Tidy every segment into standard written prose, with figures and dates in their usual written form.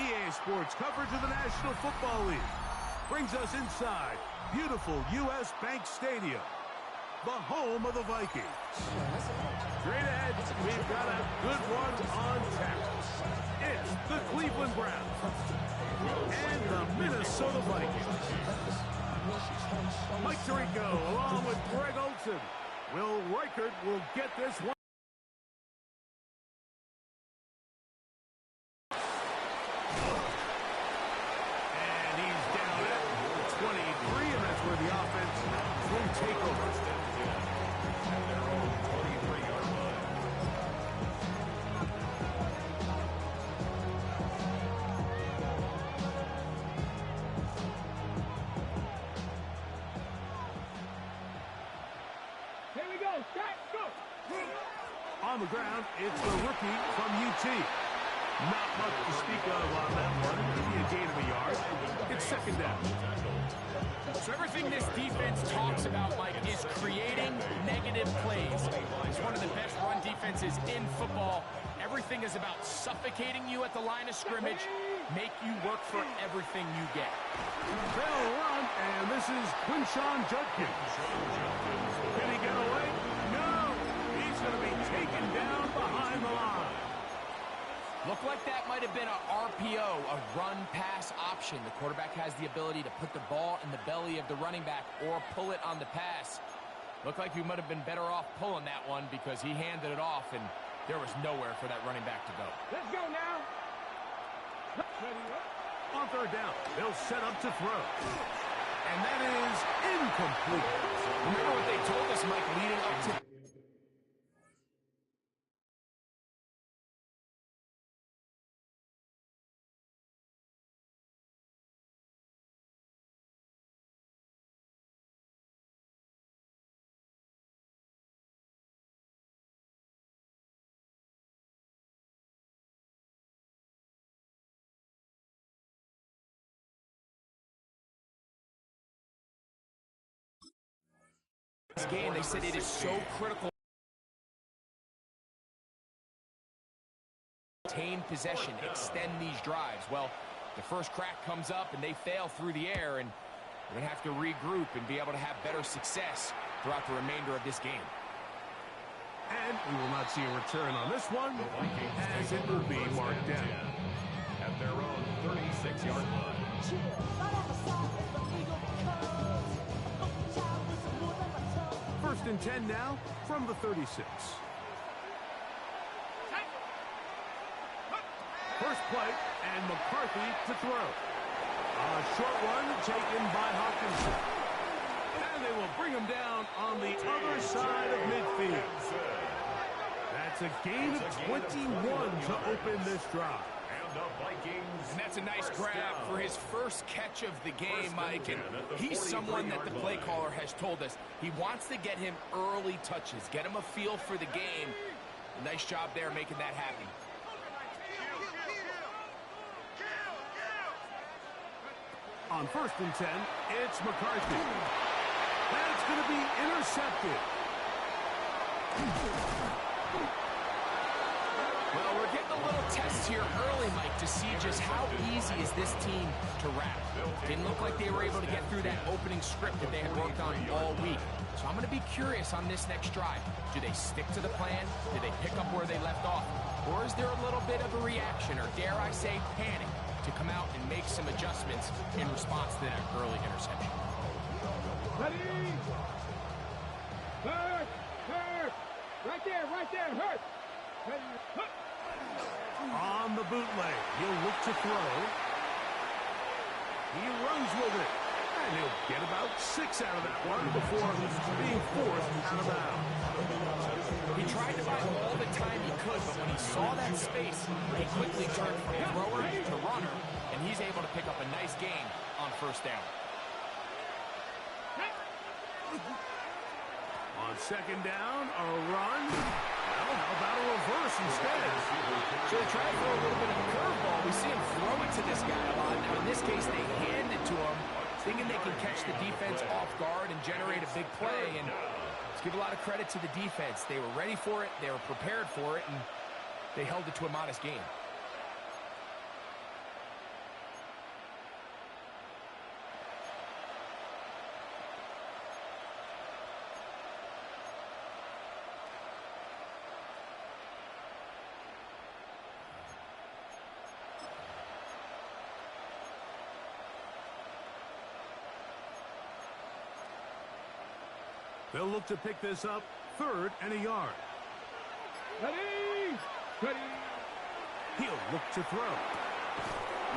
EA Sports coverage of the National Football League brings us inside beautiful U.S. Bank Stadium, the home of the Vikings. Straight ahead, we've got a good one on tap. It's the Cleveland Browns and the Minnesota Vikings. Mike Tirico along with Greg Olsen. Will Reichert will get this one. And he's down at 23, and that's where the offense will take over. On the ground, it's the rookie from UT. Not much to speak of on that one. Maybe a gain of a yard. It's second down. So everything this defense talks about, Mike, is creating negative plays. It's one of the best run defenses in football. Everything is about suffocating you at the line of scrimmage, make you work for everything you get. They'll run, and this is Quinshon Judkins. Can he get away? No! He's going to be taken down behind the line. Looked like that might have been a RPO, a run-pass option. The quarterback has the ability to put the ball in the belly of the running back or pull it on the pass. Looked like he might have been better off pulling that one because he handed it off, and there was nowhere for that running back to go. Let's go now. On third down, they'll set up to throw. And that is incomplete. Remember what they told us, Mike, leading up to... this game, they said it is so critical. Retain possession, extend these drives. Well, the first crack comes up and they fail through the air, and we're going to have to regroup and be able to have better success throughout the remainder of this game. And we will not see a return on this one, as it will be marked down at their own 36-yard line. First and 10 now from the 36. First play, and McCarthy to throw. A short one taken by Hawkinson. And they will bring him down on the other side of midfield. That's a gain of 21 to open this drive. And that's a nice grab for his first catch of the game, Mike. And he's someone that the play caller has told us he wants to get him early touches, get him a feel for the game. Nice job there making that happen. On first and 10, it's McCarthy. That's going to be intercepted. Well, we're getting a little test here early, Mike, to see just how easy is this team to wrap. Didn't look like they were able to get through that opening script that they had worked on all week. So I'm going to be curious on this next drive. Do they stick to the plan? Do they pick up where they left off? Or is there a little bit of a reaction, or dare I say panic, to come out and make some adjustments in response to that early interception? Ready? Hurt! Hurt! Right there, hurt! Hurt! On the bootleg, he'll look to throw. He runs with it. And he'll get about 6 out of that one before being forced out of bounds. He tried to buy all the time he could, but when he saw that space, he quickly turned from thrower to runner, and he's able to pick up a nice gain on first down. On second down, a run. Well, how about a reverse instead? So they try to throw a little bit of a curveball. We see him throw it to this guy a lot. Now, in this case, they hand it to him, thinking they can catch the defense off guard and generate a big play. And let's give a lot of credit to the defense. They were ready for it, they were prepared for it, and they held it to a modest gain. They'll look to pick this up, 3rd and a yard. Ready! Ready! He'll look to throw.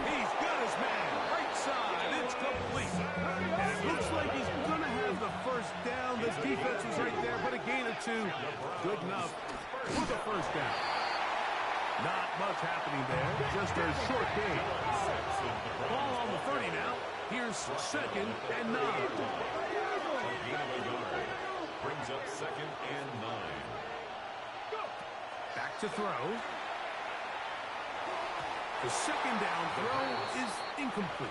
He's got his man. Right side. It's complete. And it looks like he's going to have the first down. This defense was right there, but a gain of 2. Good enough for the first down. Not much happening there. Just a short gain. Ball on the 30 now. Here's 2nd and 9. Brings up 2nd and 9. Back to throw. The 2nd down throw is incomplete.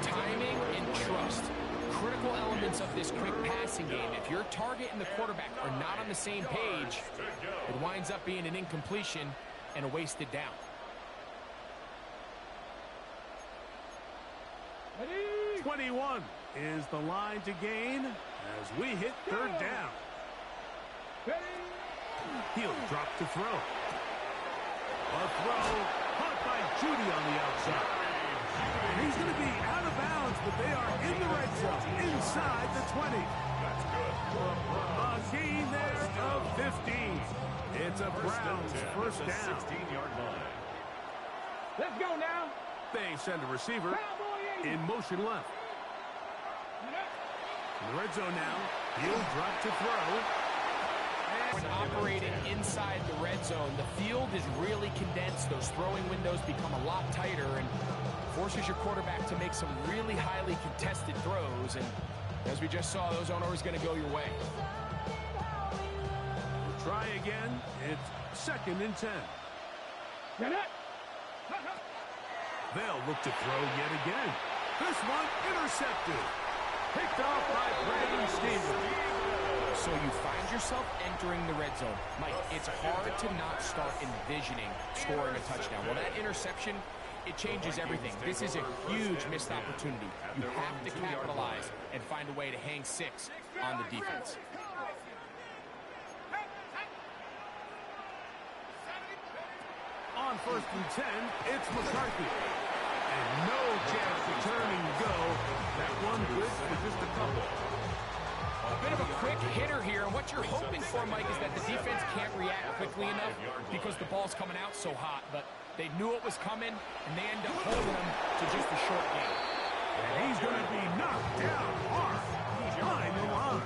Timing and trust. Critical elements of this quick passing game. If your target and the quarterback are not on the same page, it winds up being an incompletion and a wasted down. Ready! 21 is the line to gain as we hit 3rd down. Ready! He'll drop to throw. A throw caught by Judy on the outside. And he's going to be out of bounds, but they are in the red zone, inside the 20. That's good. A gain there of 15. It's a Browns first down. 16-yard line. Let's go now! They send a receiver Cowboy 80! in motion left. In the red zone now, he'll drop to throw. When operating inside the red zone, the field is really condensed. Those throwing windows become a lot tighter and forces your quarterback to make some really highly contested throws. And as we just saw, those aren't always going to go your way. Try again. It's 2nd and 10. Get it! They'll look to throw yet again. This one intercepted. Picked off by Brandon Stevens. So you find yourself entering the red zone. Mike, it's hard to not start envisioning scoring a touchdown. Well, that interception, it changes everything. This is a huge missed opportunity. You have to capitalize and find a way to hang 6 on the defense. On 1st and 10, it's McCarthy. And no chance to turn and go. That one good for just a couple. A bit of a quick hitter here, and what you're hoping for, Mike, is that the defense can't react quickly enough because the ball's coming out so hot. But they knew it was coming, and they end up holding them to just a short gain. And he's going to be knocked down hard behind the line.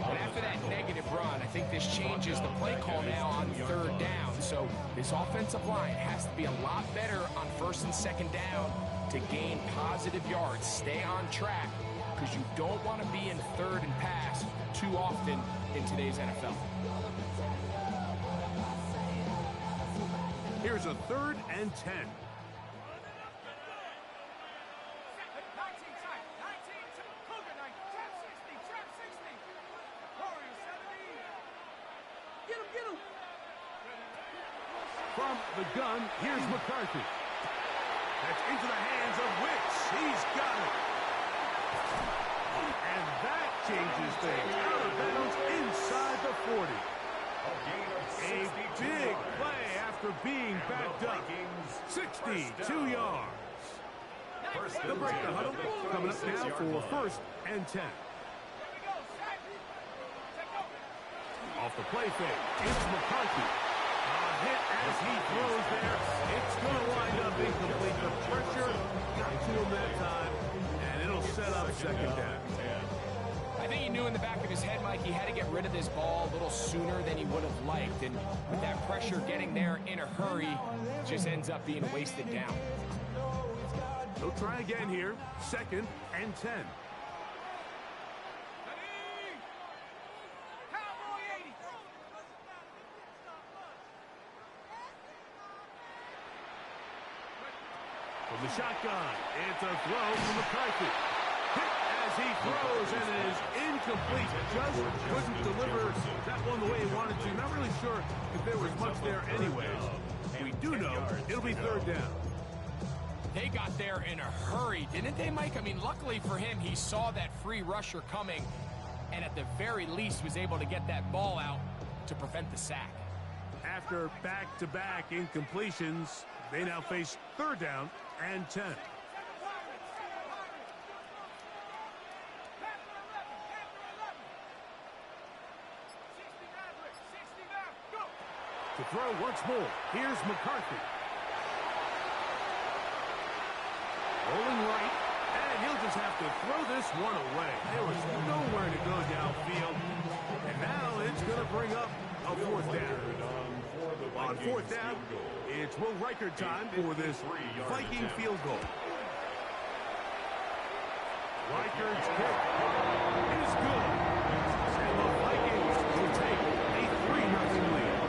And after that negative run, I think this changes the play call now on 3rd down. So this offensive line has to be a lot better on 1st and 2nd down to gain positive yards. Stay on track, because you don't want to be in 3rd and pass too often in today's NFL. Here's a 3rd and 10. From the gun, here's McCarthy. That's into the hands of Wicks. He's got it. And that changes things. Out of bounds inside the 40. A big play after being backed up. 62 yards. They'll break the huddle. Coming up now for 1st and 10. Off the play fake, it's McCarthy. A hit as he throws there. It's going to wind up incomplete. The pressure got to him that time, and it'll set up 2nd down. I think he knew in the back of his head, Mike, he had to get rid of this ball a little sooner than he would have liked. And with that pressure getting there in a hurry, it just ends up being a wasted down. They'll try again here. 2nd and 10. From the shotgun, it's a throw from McCarthy. Hit as he throws, and it is incomplete. Just couldn't deliver that one the way he wanted to. Not really sure if there was much there anyways. We do know it'll be 3rd down. They got there in a hurry, didn't they, Mike? I mean, luckily for him, he saw that free rusher coming, and at the very least was able to get that ball out to prevent the sack. After back-to-back incompletions, they now face 3rd down and 10. To throw once more. Here's McCarthy. Rolling right. And he'll just have to throw this one away. There was nowhere to go downfield. And now it's going to bring up a fourth down. On fourth down, it's Will Reichard time for this Viking field goal. Reichard's kick is good. And the Vikings will take a 3-0 lead.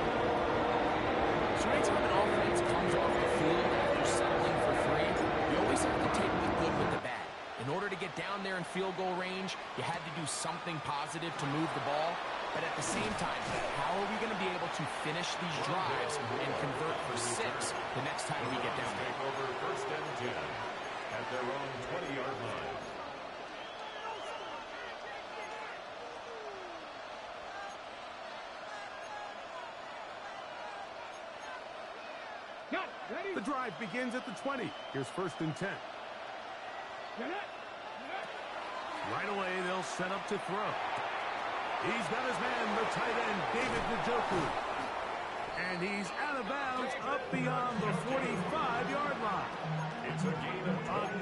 So anytime an offense comes off the field after settling for 3, you always have to take the good with the bad. In order to get down there in field goal range, you had to do something positive to move the ball. But at the same time, how are we going to be able to finish these drives and convert for 6 the next time we get down there? Take over first and 10 at their own 20-yard line. The drive begins at the 20. Here's first and 10. Right away, they'll set up to throw. He's got his man, the tight end, David Njoku. And he's out of bounds up beyond the 45-yard line. It's a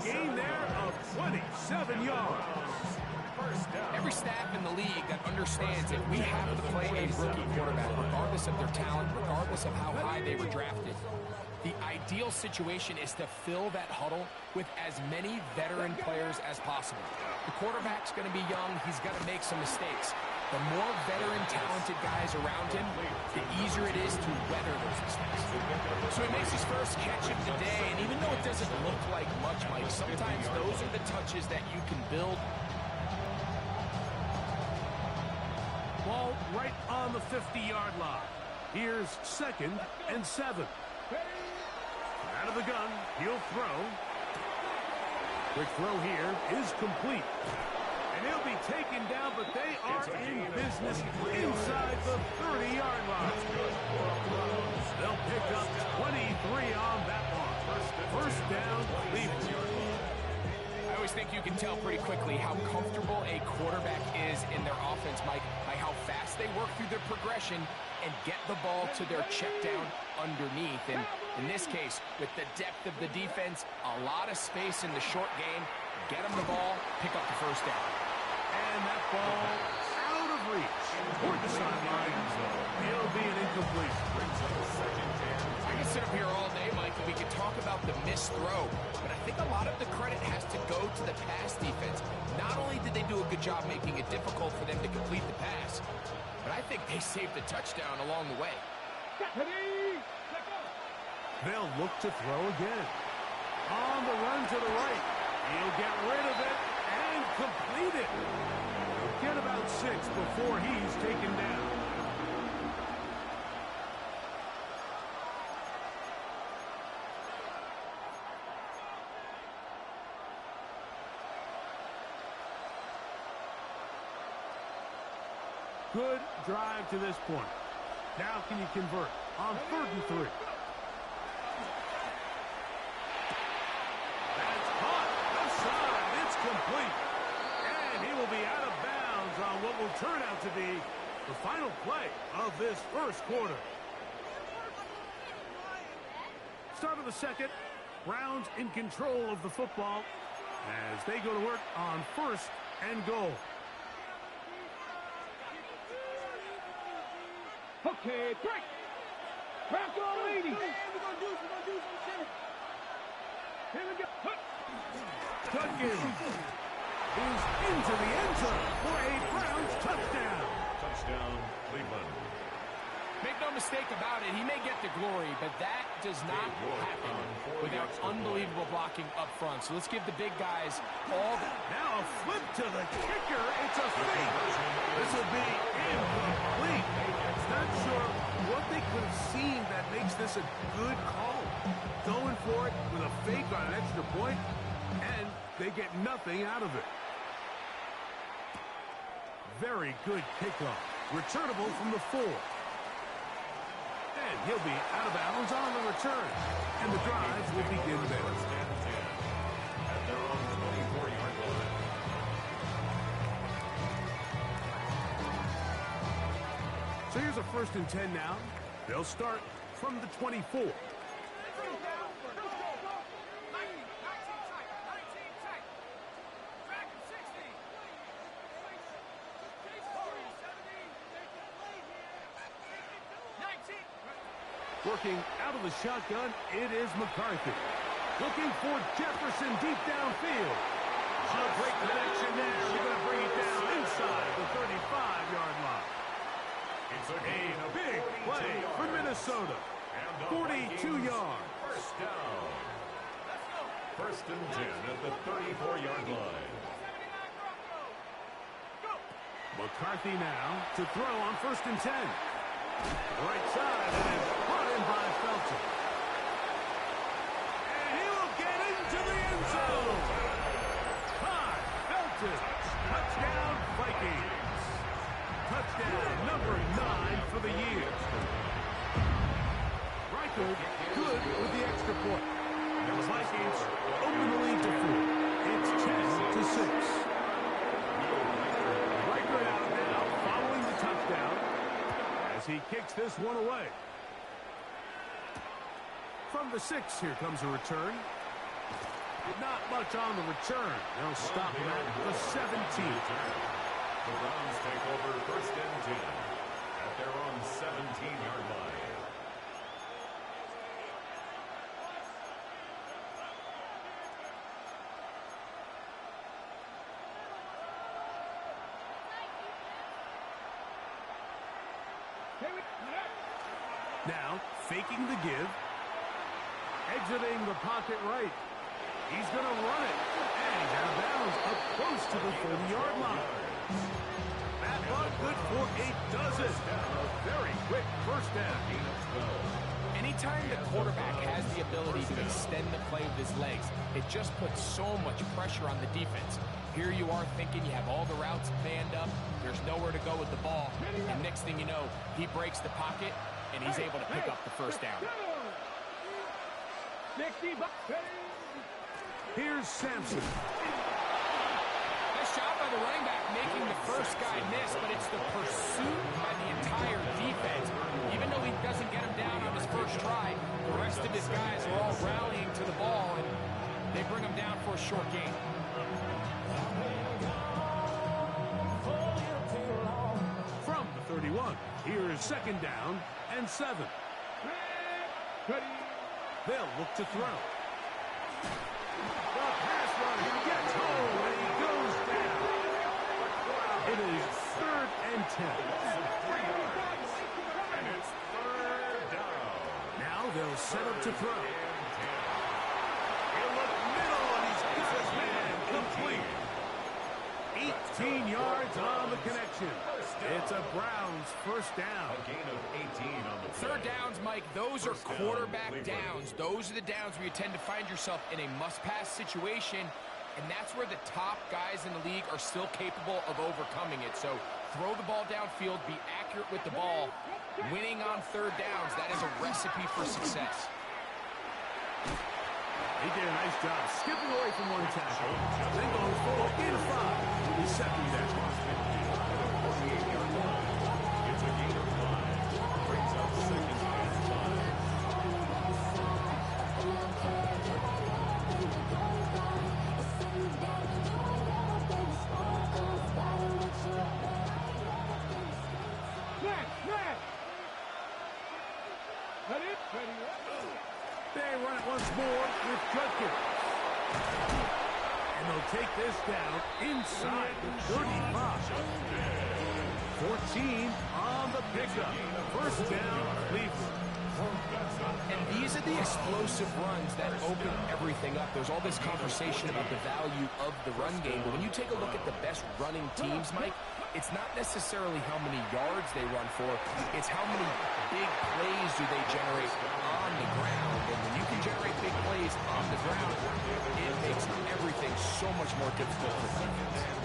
gain there of 27 yards. Every staff in the league that understands that we have to play a rookie quarterback, regardless of their talent, regardless of how high they were drafted. The ideal situation is to fill that huddle with as many veteran players as possible. The quarterback's going to be young. He's got to make some mistakes. The more veteran, talented guys around him, the easier it is to weather those mistakes. So he makes his first catch of the day, and even though it doesn't look like much, Mike, sometimes those are the touches that you can build. Ball right on the 50-yard line. Here's second and 7. Out of the gun, he'll throw. Quick throw here is complete. And he'll be taken down, but they are in business inside the 30-yard line. They'll pick up 23 on that one. First down, Cleveland. I always think you can tell pretty quickly how comfortable a quarterback is in their offense, Mike, by how fast they work through their progression and get the ball to their check down underneath. And in this case, with the depth of the defense, a lot of space in the short game, get them the ball, pick up the first down. And that ball out of reach toward the sideline. It'll be an incompletion. I can sit up here all day, Mike, and we can talk about the missed throw, but I think a lot of the credit has to go to the pass defense. Not only did they do a good job making it difficult for them to complete the pass, but I think they saved a touchdown along the way. They'll look to throw again. On the run to the right. He'll get rid of it and complete it. Get about 6 before he's taken down. Good drive to this point. Now can you convert on 3rd and 3? That's caught. Outside. It's complete. And he will be out of bounds on what will turn out to be the final play of this first quarter. Start of the second. Browns in control of the football as they go to work on 1st and goal. Okay, break. Back on, ladies. We're going to do some center. Here we go. Tuckins is into the end zone for a Browns touchdown. Touchdown, Cleveland. Make no mistake about it, he may get the glory, but that does not happen without unbelievable blocking up front. So let's give the big guys all the... Now a flip to the kicker. It's a fake. This will be incomplete. Not sure what they could have seen that makes this a good call. Going for it with a fake on an extra point, and they get nothing out of it. Very good kickoff. Returnable from the 4. And he'll be out of bounds on the return. And the drive will begin there. At their own 24-yard line. So here's a 1st and 10 now. They'll start from the 24. Working out of the shotgun, it is McCarthy. Looking for Jefferson deep downfield. A great connection there. They're going to bring it down inside the 35-yard line. It's a Big play for Minnesota. 42 yards. First down. First and 10 at the 34-yard line. McCarthy now to throw on first and 10. Right side, and it's brought in by Felton. And he will get into the end zone. Todd Felton. Touchdown, Vikings. Touchdown number 9 for the year. Reichard good with the extra point. The Vikings open the lead to 4. It's 10-6. Reichard out now following the touchdown as he kicks this one away. From the 6, here comes a return. Not much on the return. They'll stop him at the 17. The Browns take over first and 10 at their own 17-yard line. Now, faking the give. Exiting the pocket right. He's going to run it. And he's out of bounds up close to the 40-yard line. That run good for a dozen. A very quick first down. Anytime the quarterback has the ability to extend the play with his legs, it just puts so much pressure on the defense. Here you are thinking you have all the routes planned up. There's nowhere to go with the ball. And next thing you know, he breaks the pocket, and he's able to pick up the first down. Here's Sampson. Nice job by the running back making the first guy miss, but it's the pursuit by the entire defense. Even though he doesn't get him down on his first try, the rest of his guys are all rallying to the ball, and they bring him down for a short gain. From the 31, here's second down and 7. They'll look to throw. The pass runner gets home, and he goes down. It is 3rd and 10. And it's 3rd down. Now they'll set up to throw. He'll look middle, and he's got his man complete. 18 yards on the connection. It's a Browns first down. A gain of 18 on the play. Third downs, Mike, those are quarterback downs. Those are the downs where you tend to find yourself in a must-pass situation, and that's where the top guys in the league are still capable of overcoming it. So throw the ball downfield, be accurate with the ball. Winning on third downs, that is a recipe for success. He did a nice job skipping away from one tackle, then going forward in 5. The second down. It's a gain of 5. Brings up second and 5. They run it once more with Judkins. And they'll take this down inside the 35. 14 on the pickup. First down, Cleveland. And these are the explosive runs that open everything up. There's all this conversation about the value of the run game, but when you take a look at the best running teams, Mike, it's not necessarily how many yards they run for, it's how many big plays do they generate on the ground. And when you can generate big plays on the ground, it makes everything so much more difficult for defense.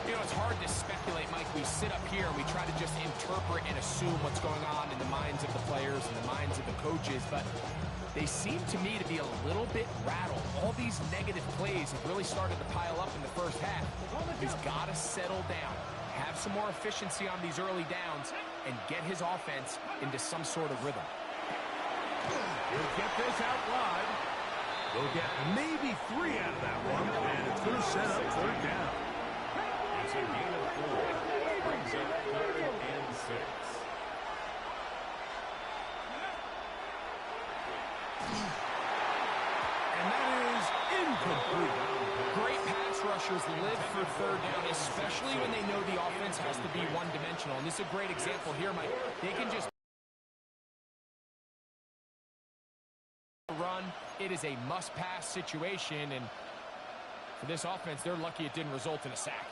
You know, it's hard to speculate, Mike. We sit up here and we try to just interpret and assume what's going on in the minds of the players and the minds of the coaches, but they seem to me to be a little bit rattled. All these negative plays have really started to pile up in the first half. He's got to settle down. have some more efficiency on these early downs and get his offense into some sort of rhythm. He'll get this out wide. They'll get maybe 3 out of that one, and it's going to set up 3rd down. It's a gain of 4. Brings up 3rd and 6. And that is incomplete. Great pass rushers live for 3rd down, especially when they know the offense has to be one-dimensional. And this is a great example here, Mike. They can just run. It is a must-pass situation, and for this offense, they're lucky it didn't result in a sack.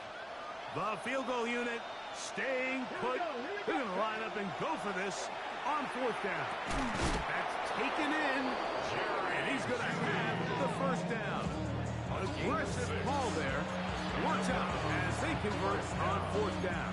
The field goal unit staying put. They're going to line up and go for this on 4th down. That's taken in, and he's going to have the 1st down. Aggressive call there. Works out as they convert on 4th down.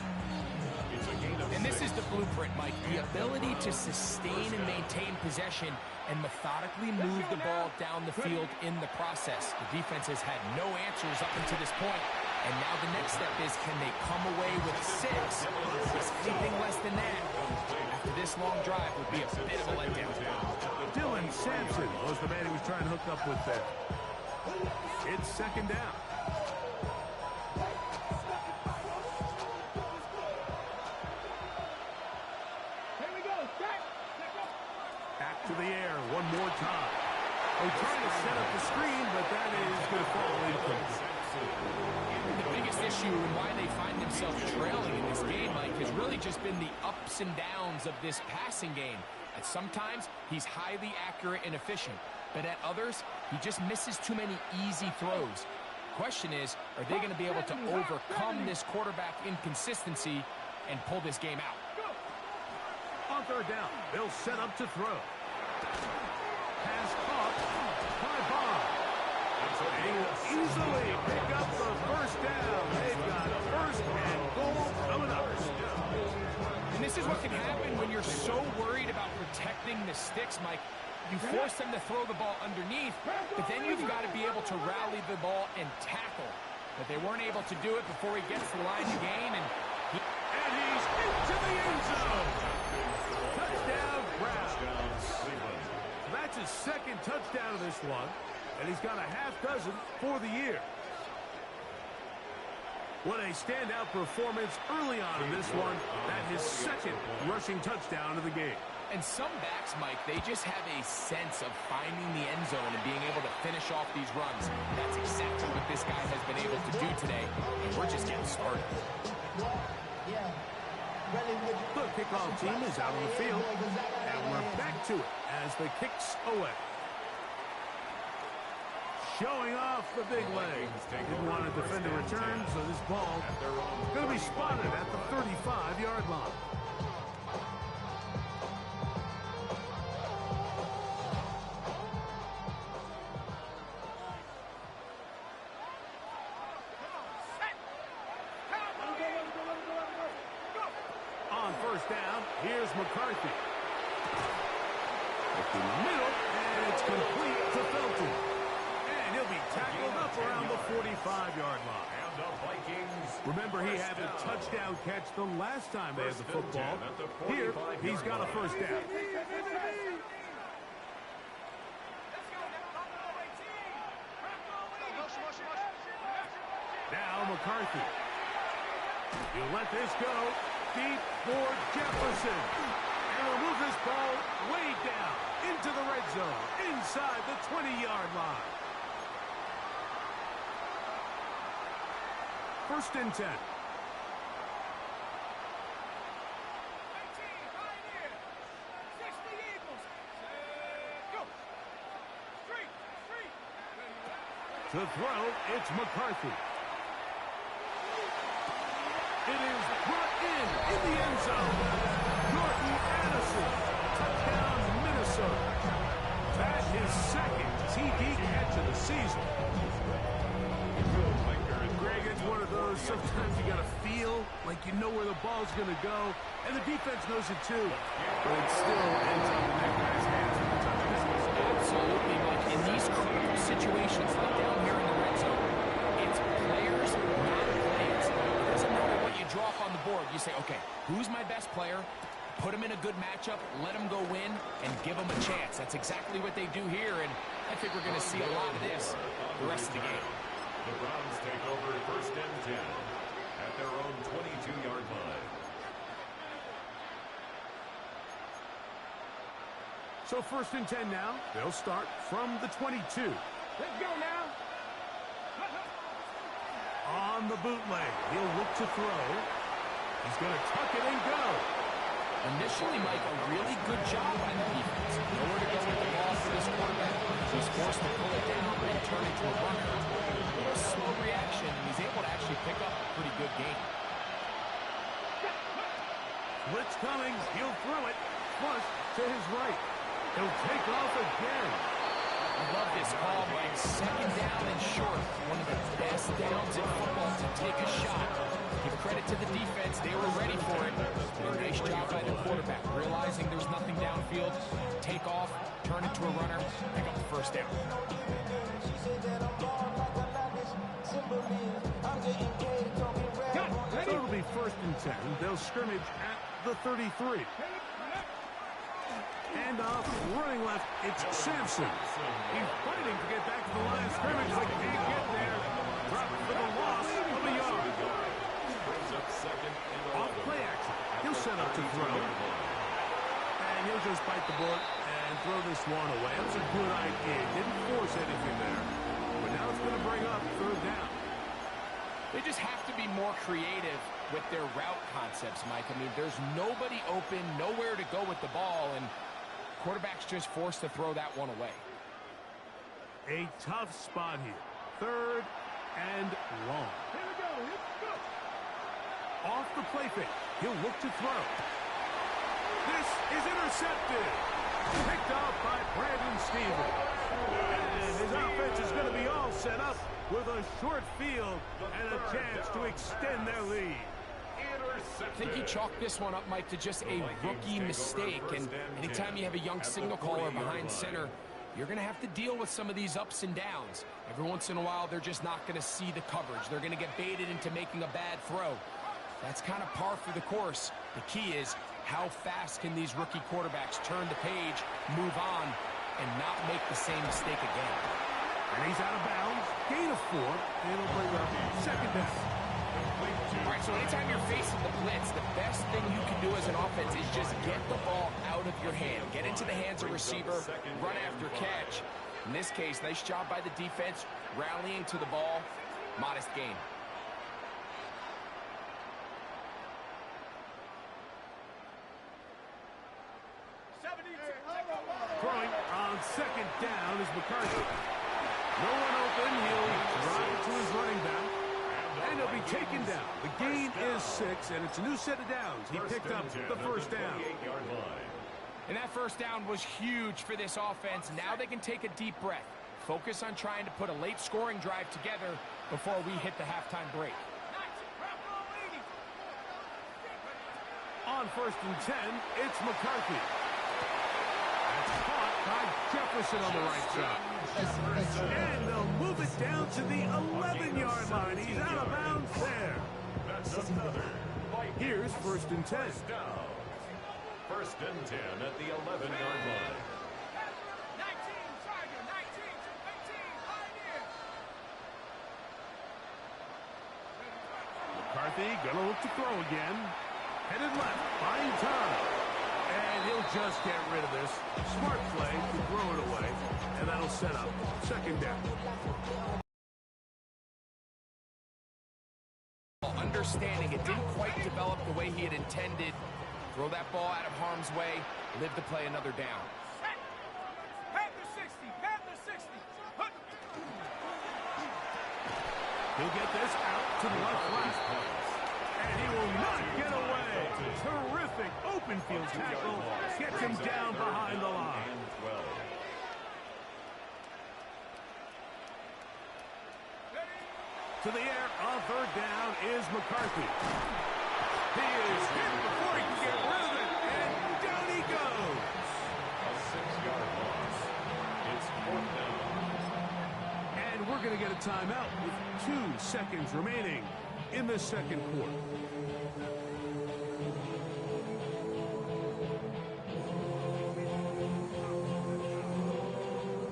And this is the blueprint, Mike. The ability to sustain and maintain possession and methodically move the ball down the field in the process. The defense has had no answers up until this point, and now the next step is, can they come away with 6? Because anything less than that, after this long drive, would be a bit of a letdown. Dylan Sampson was the man he was trying to hook up with there. It's 2nd down. Back to the air one more time. They're trying to set up the screen, but that is going to fall incomplete. The biggest issue and why they find themselves trailing in this game, Mike, has really just been the ups and downs of this passing game. At sometimes, he's highly accurate and efficient, but at others, he just misses too many easy throws. Question is, are they going to be able to overcome this quarterback inconsistency and pull this game out? On 3rd down, they'll set up to throw. Pass caught by Bond. They will easily pick up the 1st down. They've got 1st and goal coming up. And this is what can happen when you're so worried about protecting the sticks, Mike. You force them to throw the ball underneath, but then you've got to be able to rally the ball and tackle. But they weren't able to do it before he gets to the line to gain, and he's into the end zone. Touchdown, Browns. That's his 2nd touchdown of this one, and he's got a half dozen for the year. What a standout performance early on in this one. That his 2nd rushing touchdown of the game. And some backs, Mike, they just have a sense of finding the end zone and being able to finish off these runs. That's exactly what this guy has been able to do today, and we're just getting started. The kickoff team is out on the field, and we're back to it as the kicks away. Showing off the big leg. Didn't want to defend a return, so this ball is going to be spotted at the 35-yard line. On 1st down, here's McCarthy. Up the middle, and it's complete to Felton. And he'll be tackled up around the 45-yard line. And the Vikings. Remember, he had a touchdown catch the last time they had the football. Here, he's got a 1st down. Now McCarthy. He'll let this go deep for Jefferson. And will move this ball way down into the red zone, inside the 20-yard line. 1st and 10. To throw, it's McCarthy. It is brought in the end zone. Jordan Addison, touchdown Minnesota. That is 2nd TD catch of the season. Greg, it's one of those, sometimes you got to feel like you know where the ball's going to go, and the defense knows it too. But it still ends up in that guy's hands with the touchdown. Absolutely, Mike. In these critical situations, like down here in the red zone, it's players, not plays. It doesn't matter what you draw up on of, you say, okay, who's my best player? Put him in a good matchup, let him go win, and give him a chance. That's exactly what they do here, and I think we're going to see a lot of this the rest of the game. The Browns take over 1st and 10 at their own 22-yard line. So 1st and 10 now. They'll start from the 22. Let's go now. On the bootleg, he'll look to throw. He's going to tuck it and go. Initially, Mike, a really good job by the defense. Nowhere to go with the ball for this quarterback. He's forced to pull it down and turn it to a runner. A little slow reaction, and he's able to actually pick up a pretty good game. Blitz coming. He'll throw it. Flush to his right. He'll take off again. I love this call, Mike. 2nd down and short. One of the best downs in football to take a shot. Give credit to the defense. They were ready for it. A nice job by the quarterback. Realizing there's nothing downfield. Take off, turn it to a runner, pick up the 1st down. So it'll be 1st and 10. They'll scrimmage at the 33. And off, running left, it's Sampson. He's fighting to get back to the line of scrimmage, but can't get there. Dropped for the loss of a yard. Off play action. He'll set up to throw. And he'll just bite the bullet and throw this one away. That was a good idea. Didn't force anything there. But now it's going to bring up 3rd down. They just have to be more creative with their route concepts, Mike. I mean, there's nobody open, nowhere to go with the ball, and quarterback's just forced to throw that one away. A tough spot here. 3rd and long. Here we go. Off the play fake. He'll look to throw. This is intercepted. Picked off by Brandon Stevens. And his offense is going to be all set up with a short field and a chance to extend their lead. I think you chalk this one up, Mike, to just a rookie mistake. And anytime you have a young signal caller behind center, you're going to have to deal with some of these ups and downs. Every once in a while, they're just not going to see the coverage. They're going to get baited into making a bad throw. That's kind of par for the course. The key is how fast can these rookie quarterbacks turn the page, move on, and not make the same mistake again. And he's out of bounds. Gain of 4. It'll bring up 2nd down. All right, so anytime you're facing the blitz, the best thing you can do as an offense is just get the ball out of your hand. Get into the hands of receiver, run after catch. In this case, nice job by the defense, rallying to the ball. Modest gain. Throwing on 2nd down is McCarthy. No one open. He'll drive it to his running back. And he'll be taken down. The gain is 6, and it's a new set of downs. He picked up the 1st down. And that 1st down was huge for this offense. Now they can take a deep breath. Focus on trying to put a late scoring drive together before we hit the halftime break. On 1st and 10, it's McCarthy. That's caught by Jefferson on the right side. And they'll move it down to the 11-yard line. He's out of bounds there. Here's 1st and 10. 1st and 10 at the 11-yard line. McCarthy gonna look to throw again. Headed left, buying time. And he'll just get rid of this. Smart play to throw it away. And that'll set up 2nd down. Understanding it didn't quite develop the way he had intended. Throw that ball out of harm's way. Live to play another down. Panther 60. Panther 60. He'll get this out to the left flat. And he will not get away. Terrific open field tackle. Gets him down behind the line. To the air on 3rd down is McCarthy. He is hit before he can get rid of it. And down he goes. A 6-yard loss. It's 4th down. And we're going to get a timeout with 2 seconds remaining in the 2nd quarter.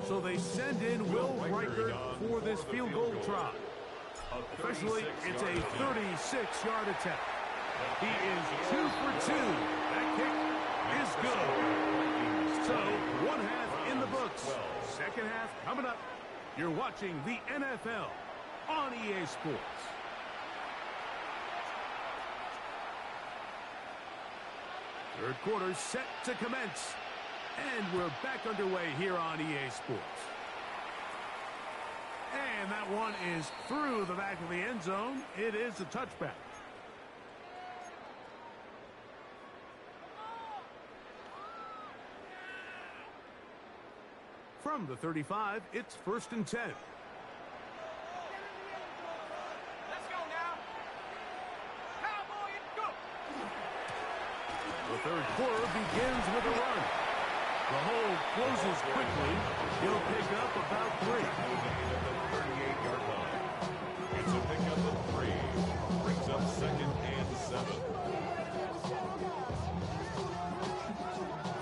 So they send in Will Reichert for this field goal try. Officially, it's a 36-yard attempt. He is 2 for 2. That kick is good. So, one half in the books. Second half coming up. You're watching the NFL on EA Sports. Third quarter set to commence. And we're back underway here on EA Sports. And that one is through the back of the end zone. It is a touchback. From the 35, it's 1st and 10. Let's go now. Cowboy, go. The third quarter begins with a run. The hole closes quickly. He'll pick up about 3. 38-yard line. It's a pickup of 3. Brings up 2nd and 7.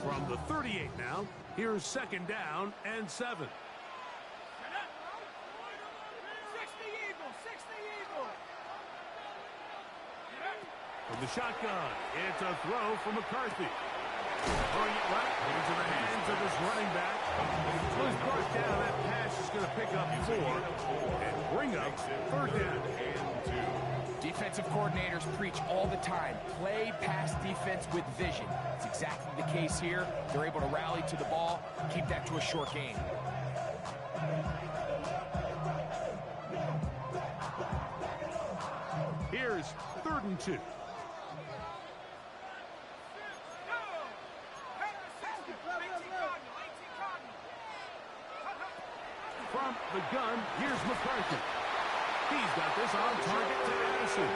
From the 38 now, here's 2nd down and 7. 60 Eagles, 60 Eagles. From the shotgun, it's a throw from McCarthy. Throwing it right into the hands of his running back. So he's brought down. That pass is going to pick up 4 and bring up 3rd down and 2. Defensive coordinators preach all the time. Play pass defense with vision. It's exactly the case here. They're able to rally to the ball, keep that to a short game. Here's 3rd and 2. From the gun, here's McCarthy. He's got this on target to Addison.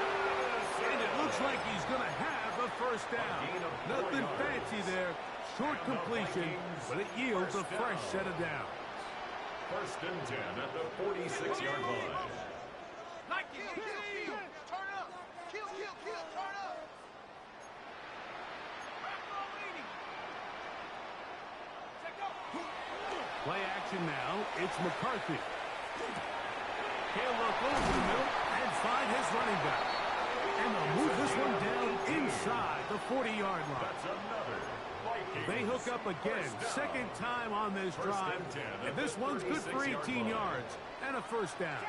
And it looks like he's going to have a 1st down. Nothing fancy there. Short completion, but it yields a fresh set of downs. 1st and 10 at the 46-yard line. Kill, turn up. Kill, turn up. Play action now. It's McCarthy. He'll look over the middle and find his running back. And they'll move this one down inside the 40-yard line. That's another Vikings. They hook up again. 2nd time on this drive. And this one's good for 18 yards and a 1st down.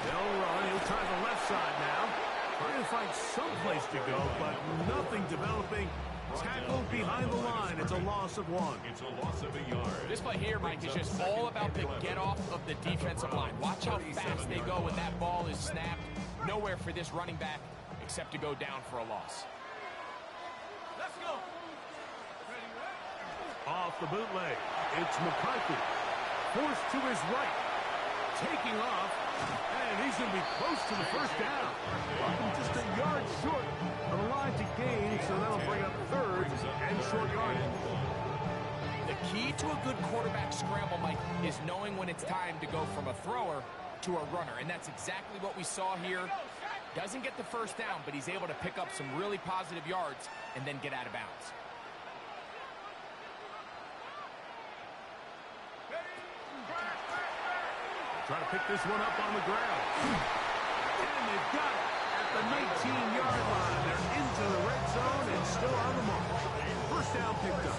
They'll run. He'll try the left side now. Trying to find some place to go, but nothing developing. Tackled behind the line. It's a loss of 1. It's a loss of a yard. This play here, Mike, is just all about the get-off of the defensive line. Watch how fast they go when that ball is snapped. Nowhere for this running back except to go down for a loss. Let's go. Off the bootleg, it's McCarthy. Forced to his right. Taking off. And he's going to be close to the 1st down. Just a yard short of the line to gain, so that'll bring up 3rd and short yardage. The key to a good quarterback scramble, Mike, is knowing when it's time to go from a thrower to a runner. And that's exactly what we saw here. Doesn't get the 1st down, but he's able to pick up some really positive yards and then get out of bounds. Try to pick this one up on the ground. And they've got it at the 19-yard line. They're into the red zone and still on the mark. 1st down picked up.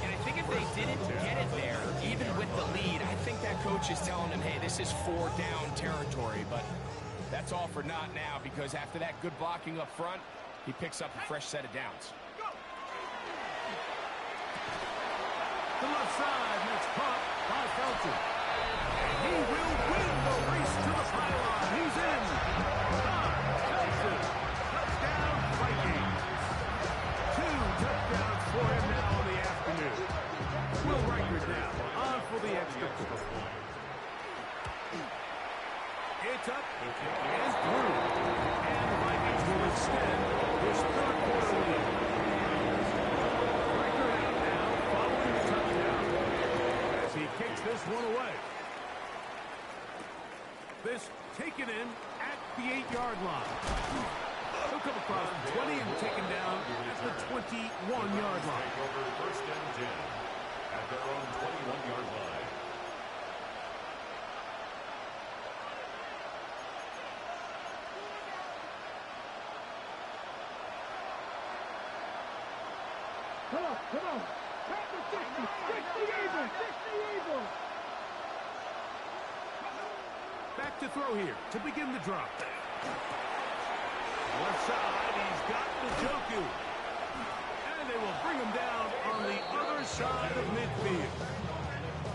And I think if they didn't get it there, even with the lead, I think that coach is telling them, hey, this is 4-down territory. But that's all for naught now, because after that good blocking up front, he picks up a fresh set of downs. The left side, next caught by Felton. He will win the race to the pylon. He's in. Felton. Touchdown, Vikings. 2 touchdowns for him now in the afternoon. Will Reichert now on for the extra point. It's up and through. And the Vikings will extend this 3rd quarter lead. Reichert out now following the touchdown as he kicks this one away. This taken in at the 8-yard line. He'll come across the 20 and taken down at the 21-yard line. Take over first and 10 at their own 21-yard line. Come on, come on. Back to 60. 60 Eagles. 60 Eagles. Back to throw here to begin the drop. Left side, he's got Njoku. And they will bring him down on the other side of midfield.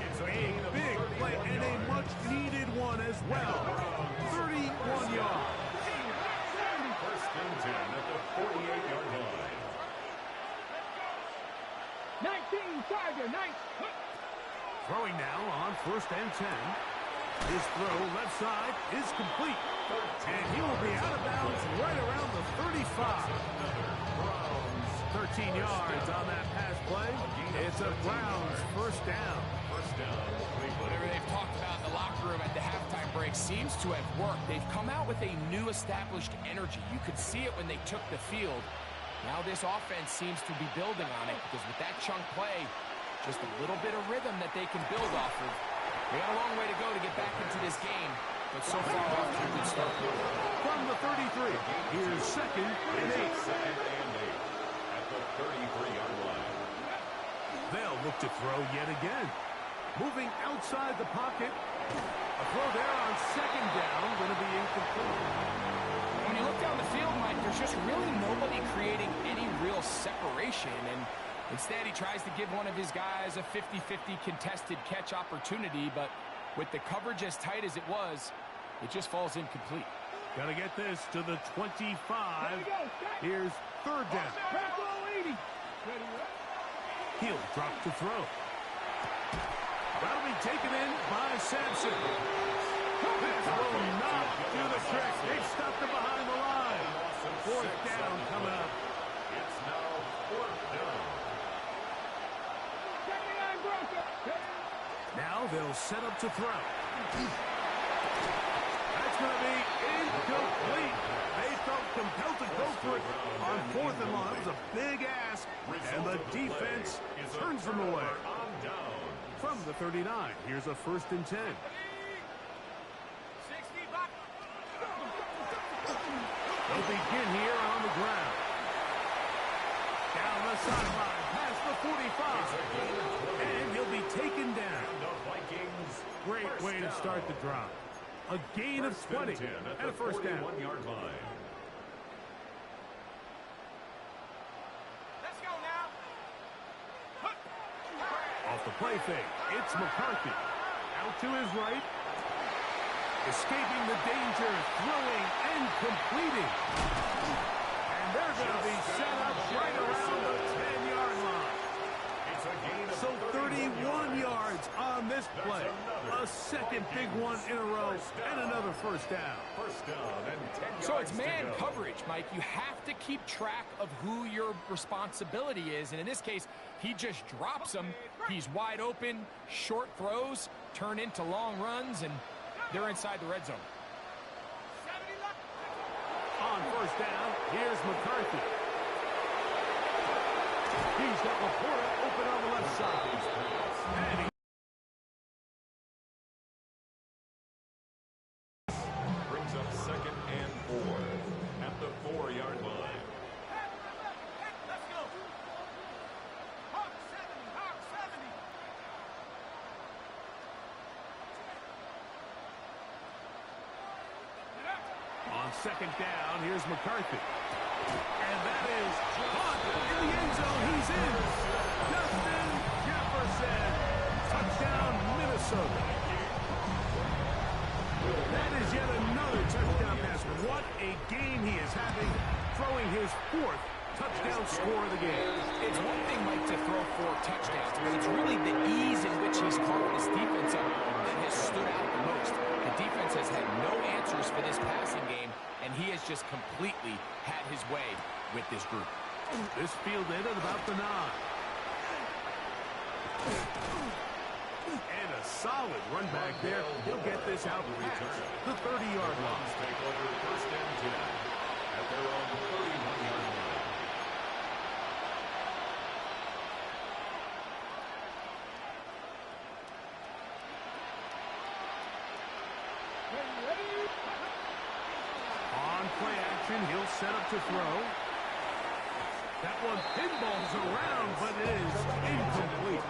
It's a big play and a much-needed one as well. 31 yards. First and 10 at the 48-yard line. 19 Tiger. 19. Throwing now on first and 10. His throw left side is complete. And he will be out of bounds right around the 35. 13 yards on that pass play. It's a Browns first down. Whatever they've talked about in the locker room at the halftime break seems to have worked. They've come out with a new established energy. You could see it when they took the field. Now this offense seems to be building on it because with that chunk play, just a little bit of rhythm that they can build off of. They got a long way to go to get back into this game, but so far off to a good start. From the 33, here's second and 8. At the 33-yard line. They'll look to throw yet again. Moving outside the pocket. A throw there on second down, going to be incomplete. When you look down the field, Mike, there's just really nobody creating any real separation, and instead, he tries to give one of his guys a 50-50 contested catch opportunity, but with the coverage as tight as it was, it just falls incomplete. Got to get this to the 25. Here's third down. He'll drop to throw. That'll be taken in by Sampson. This will not do the trick. They've stopped him behind the line. Fourth down coming up. It's now fourth down. Now they'll set up to throw. That's going to be incomplete. They felt compelled to go for it on fourth and long. That was a big ask, and the defense turns them away. From the 39, here's a first and 10. They'll begin here on the ground. Down the sideline, past the 45. And he'll be taken down. Great way to start the drive. A gain of 20 and a first down. Let's go now. Off the play fake, it's McCarthy. Out to his right. Escaping the danger, throwing and completing. And they're going to be set up right around the 10-yard line. So 31 yards on this play. A second big one in a row and another first down. So it's man coverage, Mike. You have to keep track of who your responsibility is. And in this case, he just drops them. He's wide open. Short throws turn into long runs, and they're inside the red zone. On first down, here's McCarthy. He's got Laporta open on the left side. And he brings up second and 4 at the 4-yard line. Let's go. Hawk 70, Hawk 70. on second down, here's McCarthy. And that is caught in the end zone. He's in. Justin Jefferson. Touchdown, Minnesota. That is yet another touchdown pass. What a game he is having, throwing his fourth touchdown score of the game. It's one thing, Mike, to throw 4 touchdowns, but it's really the ease in which he's carved this defense up that has stood out the most. The defense has had no answers for this passing game, and he has just completely had his way with this group. This fielded at about the 9. And a solid run back there. He'll get this out past the 30-yard line. Take over first and 10 at their own 31-yard line. On play action, he'll set up to throw. That one pinballs around, but it is incomplete.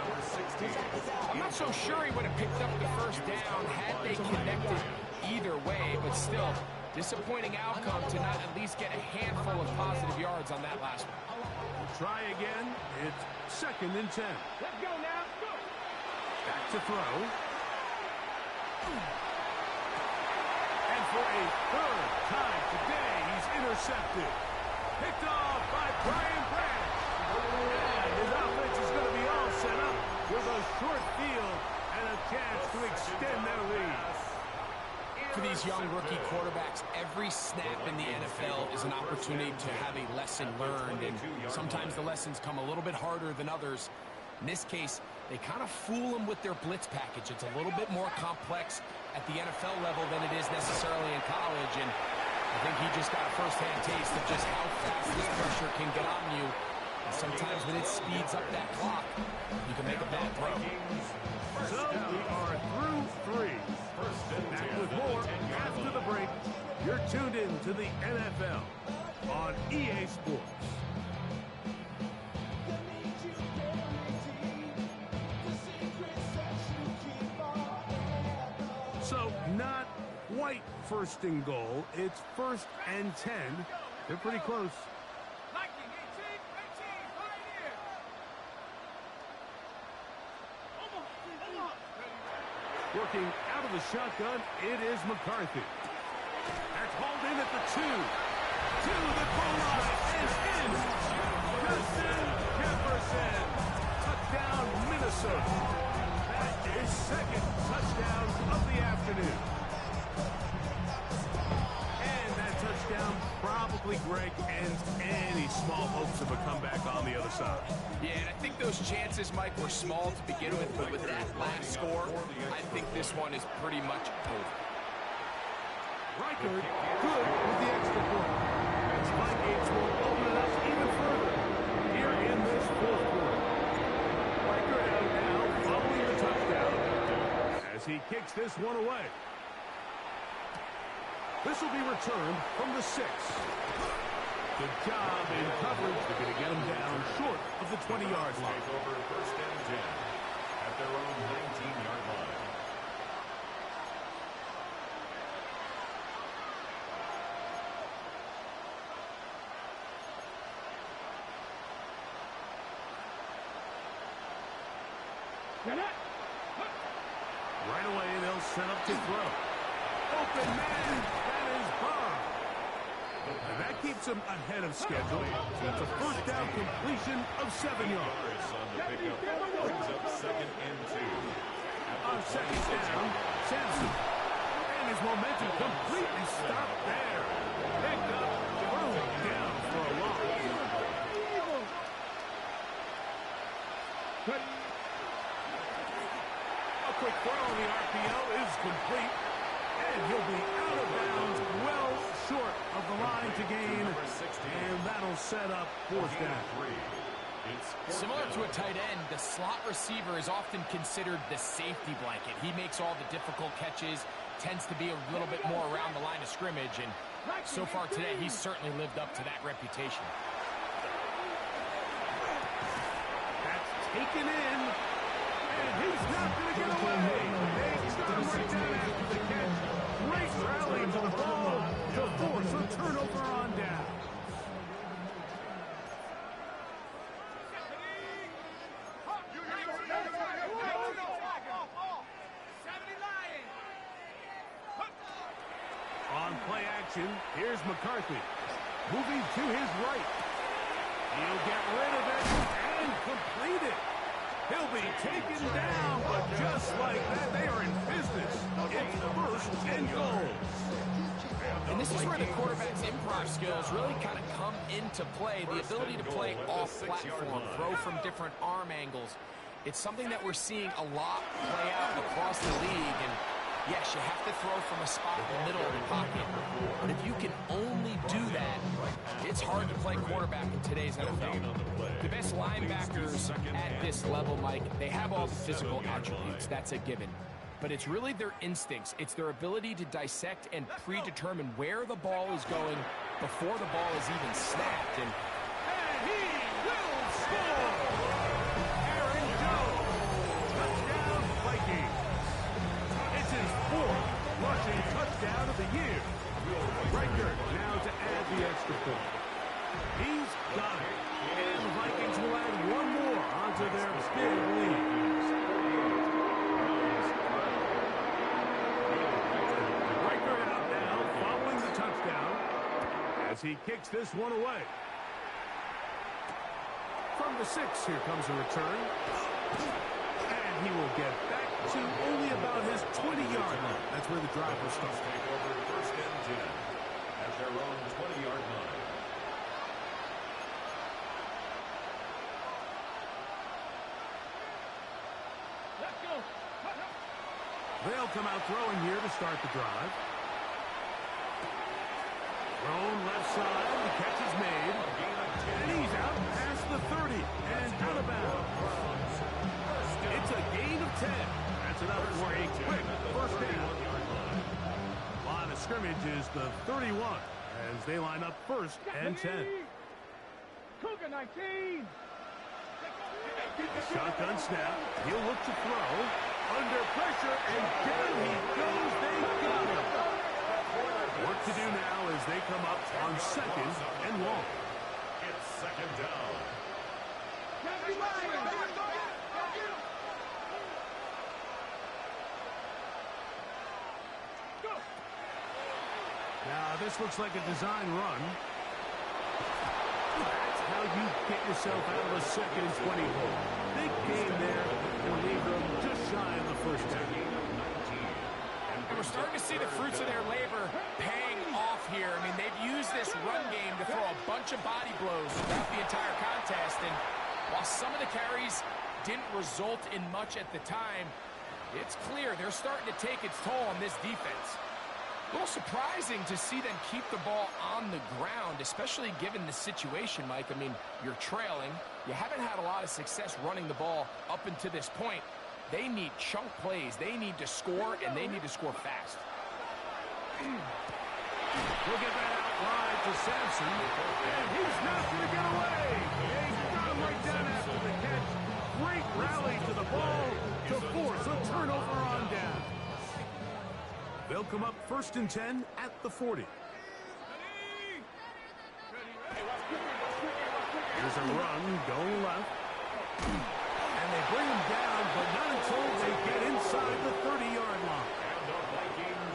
I'm not so sure he would have picked up the first down had they connected either way, but still, disappointing outcome to not at least get a handful of positive yards on that last one. We'll try again. It's 2nd and 10. Let's go now. Go. Back to throw. And for a third time today, he's intercepted. Picked off by Brian Branch. And his offense is going to be all set up with a short field and a chance to extend their lead. For these young rookie quarterbacks, every snap in the NFL is an opportunity to have a lesson learned, and sometimes the lessons come a little bit harder than others. In this case, they kind of fool them with their blitz package. It's a little bit more complex at the NFL level than it is necessarily in college, and I think he just got a first-hand taste of just how fast this pressure can get on you. And sometimes when it speeds up that clock, you can make a bad throw. So we are through 3. Back with more after the break. You're tuned in to the NFL on EA Sports. So not quite 1st and goal. It's 1st and 10. They're pretty close. Working out of the shotgun, it is McCarthy. That's hauled in at the 2. To the goal line is in. Justin Jefferson. Touchdown, Minnesota. That is 2nd touchdown of the afternoon. And that touchdown probably, Greg, ends any small hopes of a comeback on the other side. Yeah, and I think those chances, Mike, were small to begin with, but with that last score, I think this one is pretty much over. Reichard, good with the extra point. Vikings will open it up even further here in this 4th quarter. Reichard out now following the touchdown as he kicks this one away. This will be returned from the 6. Good job in coverage. They're going to get him down short of the 20-yard line. Take over first and 10 at their own 19-yard line. Right away, they'll set up to throw. Open man, that is Bond. And that keeps him ahead of schedule. It's a 1st down completion of 7 yards. On the pickup, brings up 2nd and 2. On 2nd down, Sampson. And his momentum completely stopped there. Picked up, thrown down for a loss. A quick throw on the RPO is complete. And he'll be out of bounds, well short of the line to gain. And that'll set up 4th down. Similar to a tight end, the slot receiver is often considered the safety blanket. He makes all the difficult catches, tends to be a little bit more around the line of scrimmage, and so far today, he's certainly lived up to that reputation. That's taken in, and he's not going to get away. They stop right down after the catch. Great rally to the ball to force a turnover on down. On play action, here's McCarthy. Moving to his right. He'll get rid of it and complete it. He'll be taken down, but just like that, they are in business. It's 1st and goal. And this is where the quarterback's improv skills really kind of come into play. The ability to play off-platform, throw from different arm angles. It's something that we're seeing a lot play out across the league. And yes, you have to throw from a spot in the middle of the pocket. But if you can only do that, it's hard to play quarterback in today's NFL. The best linebackers at this level, Mike, they have all the physical attributes. That's a given. But it's really their instincts. It's their ability to dissect and predetermine where the ball is going before the ball is even snapped. And he will score! Aaron Jones, touchdown Vikings. It's his 4th rushing touchdown of the year. Reichert now to add the extra point. He's got it. And the Vikings will add one more onto their big lead. Reichert out now following the touchdown as he kicks this one away. From the 6, here comes a return. And he will get back to only about his 20-yard line. That's where the drive will start. Take over 1st and 10 at their own 20-yard line. Let's go. They'll come out throwing here to start the drive. Thrown left side, the catch is made. And he's out past the 30 and out of bounds. It's a gain of 10. That's enough for a quick first down. Line of scrimmage is the 31 as they line up 1st and 10. Cougar 19. Shotgun snap. He'll look to throw. Under pressure, and down he goes. They got him. Work to do now as they come up on 2nd and long. It's 2nd down. Now, this looks like a design run. That's how you get yourself out of a 2nd and 20 hole. Big game there, and leave them just shy of the first down. And we're starting to see the fruits of their labor paying off here. I mean, they've used this run game to throw a bunch of body blows throughout the entire contest. And while some of the carries didn't result in much at the time, it's clear they're starting to take its toll on this defense. A little surprising to see them keep the ball on the ground, especially given the situation, Mike. I mean, you're trailing. You haven't had a lot of success running the ball up until this point. They need chunk plays. They need to score, and they need to score fast. We'll get that out wide to Sampson, and he's not going to get away. They got him right down after the catch. Great rally to the ball to force a turnover on down. They'll come up 1st and 10 at the 40. Here's a run going left. And they bring him down, but not until they get inside the 30-yard line.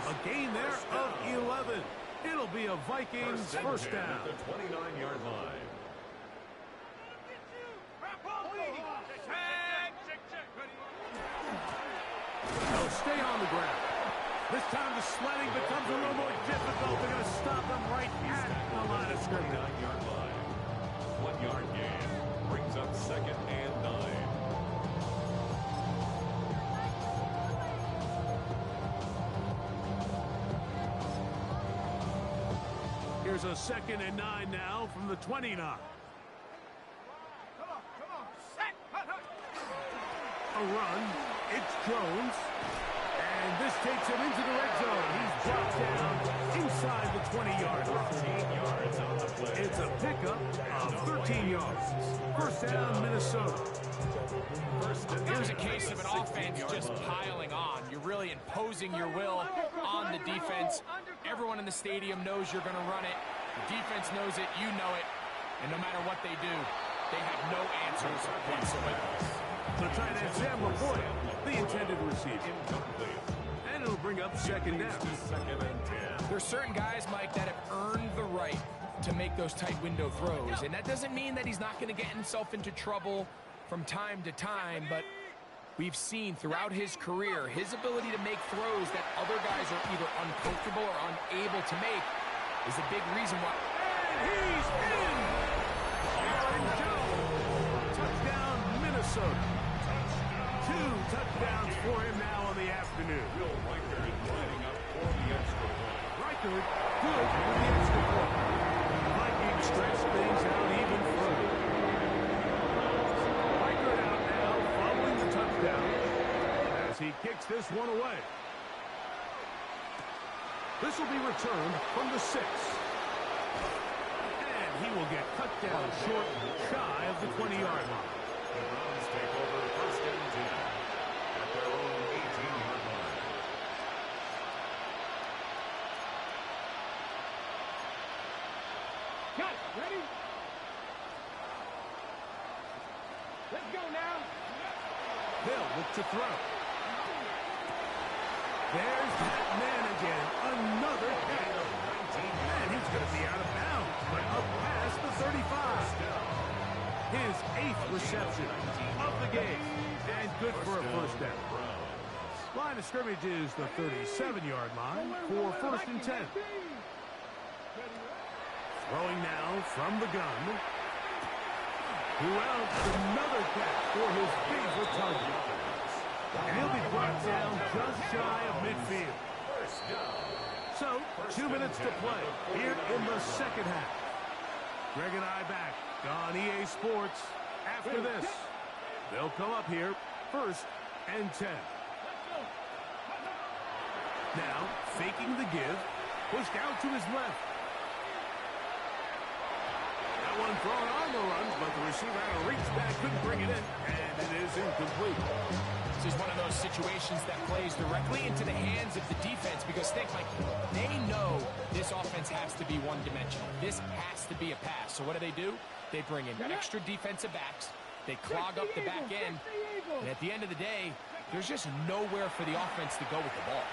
A gain there of 11. It'll be a Vikings first down. The 29-yard line. They'll stay on the ground. This time the sledding becomes a little more difficult. They're going to stop them right at the line of scrimmage. 9-yard line. 1-yard gain. Brings up 2nd and 9. Here's a 2nd and 9 now from the 29. A run. It's Jones. And this takes him into the red zone. He's brought down inside the 20-yard line. 13 yards on the play. It's a pickup of 13 yards. First down, Minnesota. Here's a case of an offense just piling on. You're really imposing your will on the defense. Everyone in the stadium knows you're going to run it. The defense knows it. You know it. And no matter what they do, they have no answers whatsoever. The tight end, Sam LaPorta, the intended receiver. And it'll bring up 2nd down. 2nd and 10. There's certain guys, Mike, that have earned the right to make those tight window throws. And that doesn't mean that he's not going to get himself into trouble from time to time, but we've seen throughout his career his ability to make throws that other guys are either uncomfortable or unable to make is a big reason why. And he's in! Aaron Jones. Touchdown, Minnesota. touchdowns for him now on the afternoon. Will Riker lining up for the extra point. Riker good for the extra point. The Vikings stretch things out even further. Riker out now following the touchdown as he kicks this one away. This will be returned from the 6. And he will get cut down short, shy of the 20-yard line. The Browns take over first and 10 at their own 18-yard line. Got it. Ready? Let's go now. They'll look to throw. There's that man again. Another catch. And he's going to be out of bounds, but up past the 35. His 8th reception of the game. And good for a first down. Line of scrimmage is the 37-yard line for first and 10. Throwing now from the gun. Who else? Another catch for his favorite target. And he'll be brought down just shy of midfield. So, 2 minutes to play here in the second half. Greg and I back on EA Sports after this. They'll come up here first and 10. Now, faking the give, pushed out to his left. That one thrown on the runs, but the receiver had a reach back, couldn't bring it in, and it is incomplete. This is one of those situations that plays directly into the hands of the defense because think, Mike, they know this offense has to be one-dimensional. This has to be a pass. So what do? They bring in extra defensive backs. They clog up the back end. And at the end of the day, there's just nowhere for the offense to go with the ball.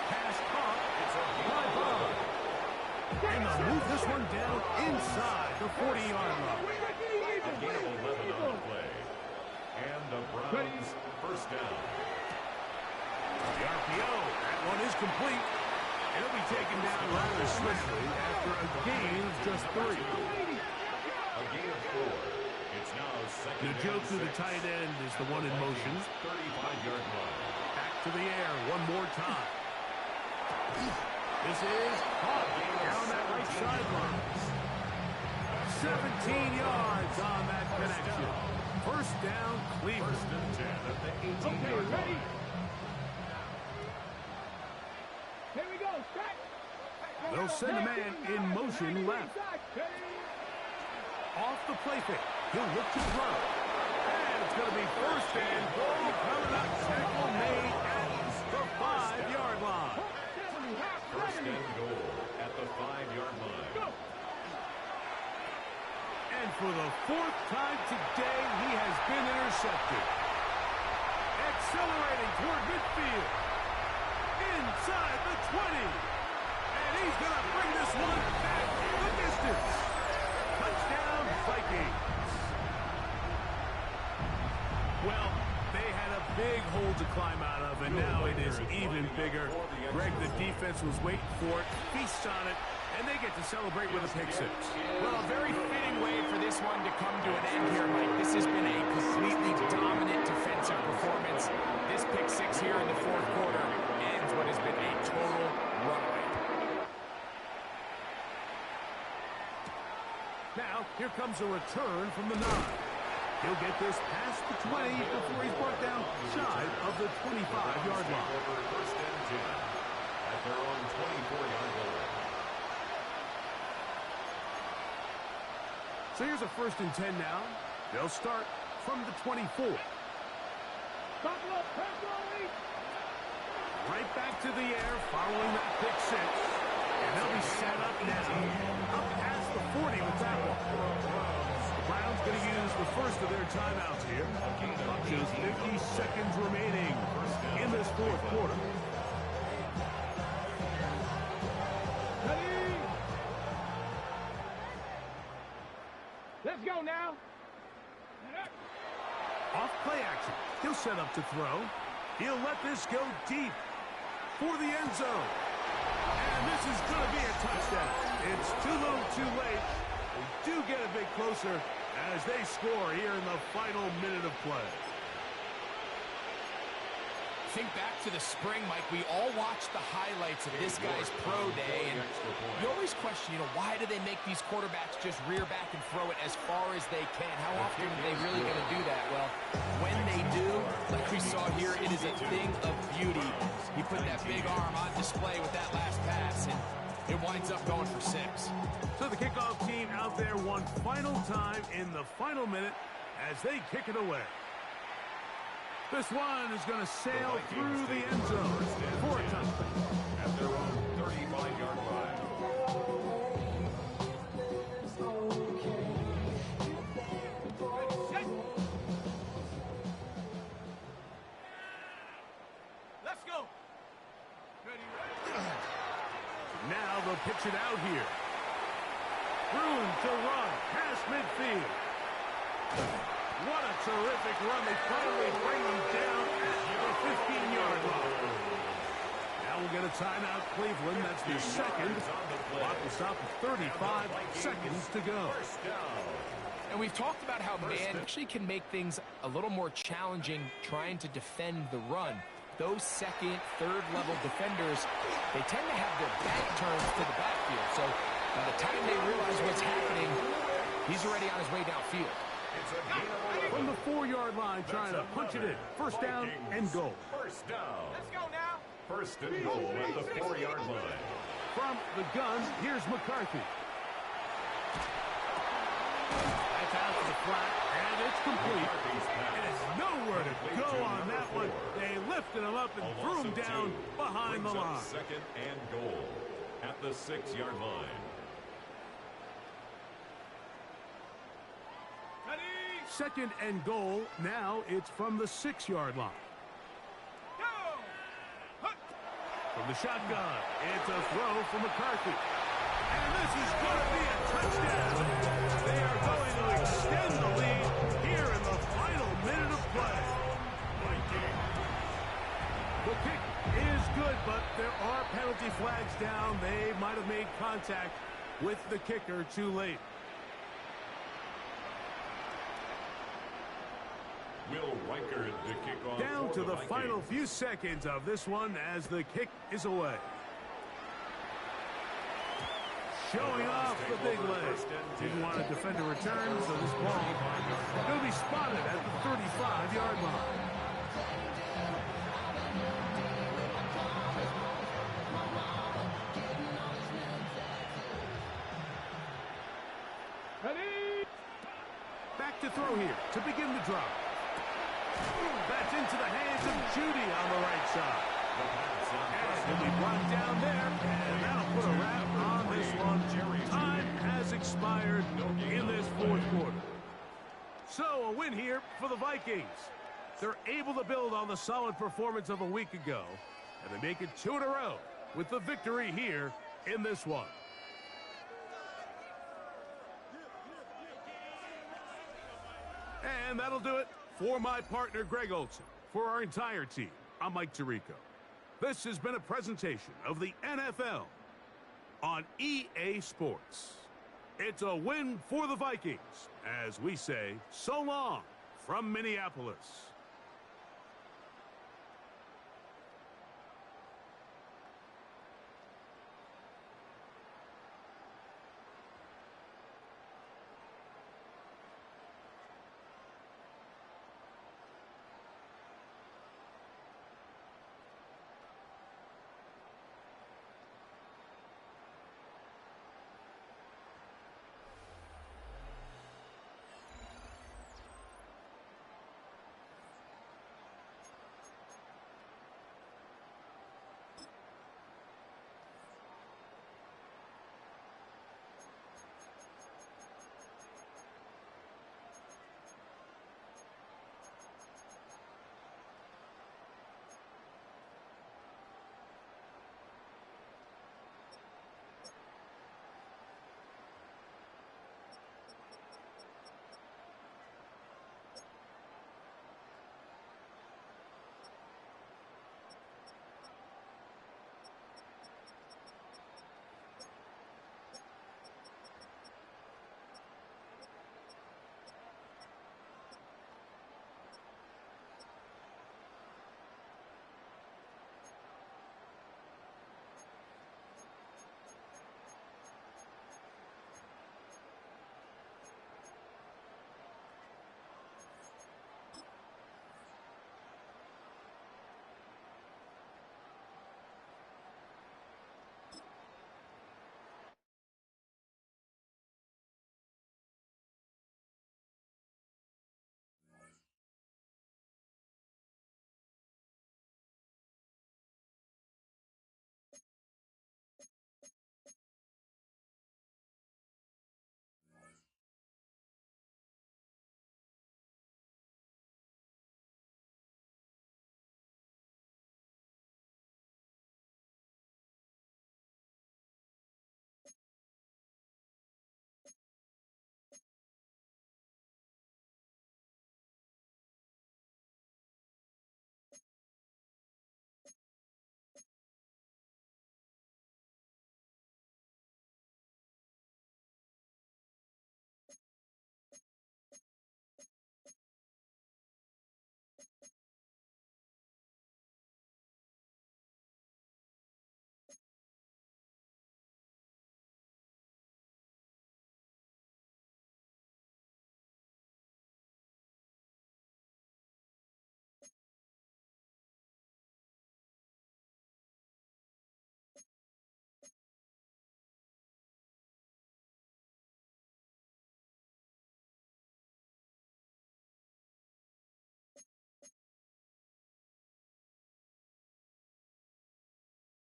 Pass caught. It's a high ball. And they'll move this one down inside the 40-yard line. A gain of 11 on the play. And the Browns first down. The RPO, that one is complete. It'll be taken down rather swiftly after a gain of just 3. A gain of 4. It's now second. The joke to the tight end is the one in motion. 35-yard line. Back to the air one more time. This is caught down that right sideline. 17 yards on that connection. First down, Cleveland. First and 10 at the 18-yard Okay, line. ready? Here we go. Strike. They'll send a man in motion left. Off the play fake. He'll look to throw. And it's going to be first and goal. Coming up, tackle made at the 5-yard line. First and goal at the 5-yard line. Go. And for the 4th time today, he has been intercepted. Accelerating toward midfield. Inside the 20. And he's going to bring this one back the distance. Touchdown, Vikings. Well, they had a big hole to climb out of, and now it is even bigger. Greg, the defense was waiting for it, feasts on it, and they get to celebrate with a pick 6. Well, a very fitting way for this one to come to an end here, Mike. This has been a completely dominant defensive performance. This pick 6 here in the 4th quarter ends what has been a total runaway. Now, here comes a return from the 9. He'll get this past the 20 before he's brought down shy of the 25-yard line. First and 10 at their own 24-yard line. So here's a first and 10 now. They'll start from the 24. Buffalo, pressure on me. Right back to the air following that pick 6. And they'll be set up now. Up past the 40 with that one. The Browns going to use the first of their timeouts here. Just 50 seconds remaining in this 4th quarter. Ready? Let's go now. Off play action. He'll set up to throw. He'll let this go deep for the end zone. And this is going to be a touchdown. It's too little too late. They do get a bit closer as they score here in the final minute of play. think back to the spring, Mike, we all watched the highlights of this guy's pro day, and you always question, why do they make these quarterbacks just rear back and throw it as far as they can? How often are they really going to do that? Well, when they do, like we saw here, it is a thing of beauty. He put that big arm on display with that last pass, and it winds up going for 6. So the kickoff team out there one final time in the final minute as they kick it away. This one is going to sail through the end zone for a touchdown. At their own 35-yard line. Let's go. Now they'll pitch it out here. Room to run past midfield. What a terrific run. They finally bring them down at the 15-yard line. Now we'll get a timeout, Cleveland. That's their second. Clock will stop at 35 seconds to go. And we've talked about how man actually can make things a little more challenging trying to defend the run. Those second, third-level defenders, they tend to have their back turns to the backfield. So by the time they realize what's happening, he's already on his way downfield. From the 4-yard line, trying to punch it in. First down and goal. First down. Let's go now. First and goal at the 4-yard line. From the gun, here's McCarthy. That's out to the flat, and it's complete. And it's nowhere to go on that one. They lifted him up and threw him down behind the line. Second and goal at the 6-yard line. Second and goal. Now it's from the 6-yard line. From the shotgun, it's a throw for McCarthy. And this is going to be a touchdown. They are going to extend the lead here in the final minute of play. The kick is good, but there are penalty flags down. They might have made contact with the kicker too late. Will Reichard to kick off. Down to the Vikings. final few seconds of this one as the kick is away. Showing off the big leg. Didn't want to defend a return, so this ball will be spotted at the 35-yard line. Back to throw here to begin the drive. That's into the hands of Judy on the right side. And he'll be brought down there, and that'll put a wrap on this one. Time has expired in this fourth quarter. So a win here for the Vikings. They're able to build on the solid performance of a week ago, and they make it 2 in a row with the victory here in this one. And that'll do it for my partner, Greg Olson. For our entire team, I'm Mike Tirico. This has been a presentation of the NFL on EA Sports. It's a win for the Vikings, as we say so long from Minneapolis.